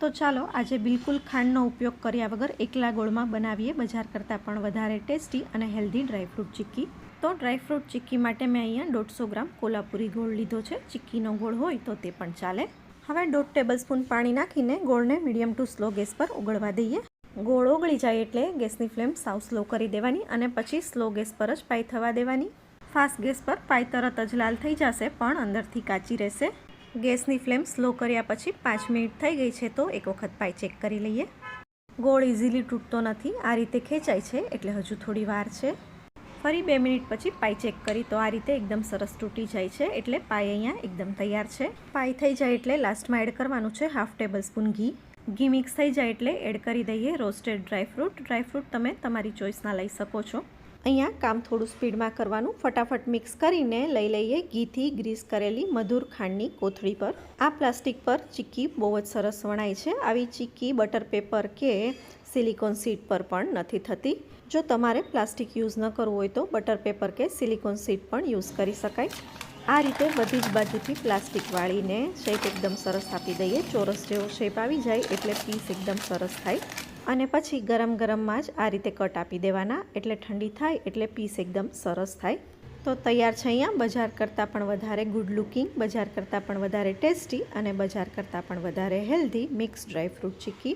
તો ચાલો આજે બિલકુલ ખાંડનો ઉપયોગ કર્યા વગર એકલા ગોળમાં બનાવીએ બજાર કરતાં પણ વધારે ટેસ્ટી અને હેલ્ધી ડ્રાયફ્રૂટ ચીક્કી. તો ડ્રાયફ્રૂટ ચીક્કી માટે મેં અહીંયા 150 ગ્રામ કોલ્હાપુરી ગોળ લીધો છે. ચીક્કીનો ગોળ હોય તો તે પણ ચાલે. હવે 1.5 ટેબલસ્પૂન પાણી નાખીને ગોળને મીડિયમ ટુ સ્લો ગેસ પર ઉગળવા દઈએ. ગોળ ઓગળી જાય એટલે ગેસની ફ્લેમ સાવ સ્લો કરી દેવાની અને પછી સ્લો ગેસ પર જ પાઈ થવા દેવાની. ફાસ્ટ ગેસ પર પાઈ તરત જ લાલ થઈ જશે પણ અંદરથી કાચી રહેશે. ગેસની ફ્લેમ સ્લો કર્યા પછી 5 મિનિટ થઈ ગઈ છે તો એક વખત પાઈ ચેક કરી લઈએ. ગોળ ઇઝીલી તૂટતો નથી, આ રીતે ખેંચાય છે એટલે હજુ થોડી વાર છે. ફરી 2 મિનિટ પછી પાઈ ચેક કરી તો આ રીતે એકદમ સરસ તૂટી જાય છે એટલે પાઈ અહીંયા એકદમ તૈયાર છે. પાઈ થઈ જાય એટલે લાસ્ટમાં એડ કરવાનું છે 1/2 ટેબલસ્પૂન ઘી. ઘી મિક્સ થઈ જાય એટલે એડ કરી દઈએ રોસ્ટેડ ડ્રાયફ્રૂટ. ડ્રાયફ્રૂટ તમે તમારી ચોઈસના લઈ શકો છો. અહીંયા કામ થોડું સ્પીડમાં કરવાનું. ફટાફટ મિક્સ કરીને લઈ લઈએ ઘીથી ગ્રીસ કરેલી મધુર ખાંડની કોથળી પર. આ પ્લાસ્ટિક પર ચીક્કી બહુ જ સરસ વણાય છે. આવી ચીક્કી બટર પેપર કે સિલિકોન સીટ પર પણ નથી થતી. જો તમારે પ્લાસ્ટિક યુઝ ન કરવું હોય તો બટર પેપર કે સિલિકોન સીટ પણ યુઝ કરી શકાય. આ રીતે બધી જ બાજુથી પ્લાસ્ટિક વાળીને શેપ એકદમ સરસ આપી દઈએ. ચોરસ જેવો શેપ આવી જાય એટલે પીસ એકદમ સરસ થાય. અને પછી ગરમ ગરમમાં જ આ રીતે કટ આપી દેવાના એટલે ઠંડી થાય એટલે પીસ એકદમ સરસ થાય. તો તૈયાર છે અહીંયા બજાર કરતાં પણ વધારે ગુડ લુકિંગ, બજાર કરતાં પણ વધારે ટેસ્ટી અને બજાર કરતાં પણ વધારે હેલ્ધી મિક્સ ડ્રાયફ્રૂટ ચીક્કી.